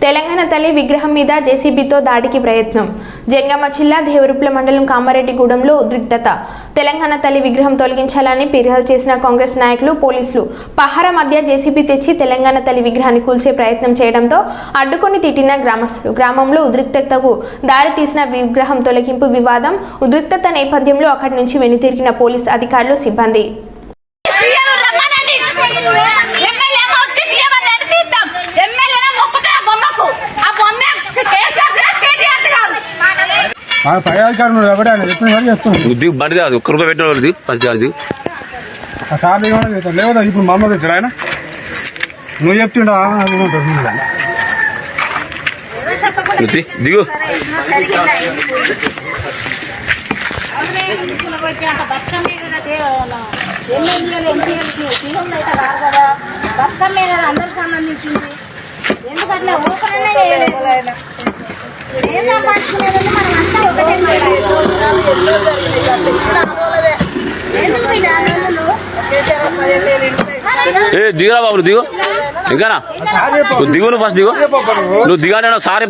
తెలంగాణ తల్లి విగ్రహం మీద జేసీబీతో దాడికి ప్రయత్నం. జంగమ జిల్లా దేవరుప్ల మండలం కామారెడ్డిగూడెంలో ఉద్రిక్తత. తెలంగాణ తల్లి విగ్రహం తొలగించాలని ఫిర్యాదు చేసిన కాంగ్రెస్ నాయకులు, పోలీసులు పహారా మధ్య జేసీబీ తెచ్చి తెలంగాణ తల్లి విగ్రహాన్ని కూల్చే ప్రయత్నం చేయడంతో అడ్డుకొని తిట్టిన గ్రామస్తులు. గ్రామంలో ఉద్రిక్తతకు దారి తీసిన విగ్రహం తొలగింపు వివాదం. ఉద్రిక్తత నేపథ్యంలో అక్కడి నుంచి వెనుతిరిగిన పోలీస్ అధికారులు, సిబ్బంది. బండి కాదు, ఒక్క రూపాయి పెట్టిన వాళ్ళది ఫస్ట్ అది సార్ లేదా ఇప్పుడు మమ్మల్ని వచ్చాడు ఆయన. నువ్వు చెప్తుండా దిగు. అందరికి సంబంధించింది. ఎందుకంటే దిగురా బాబు, దిగు. ఇంకా దిగు, నువ్వు ఫస్ట్ దిగు. నువ్వు దిగానే సార్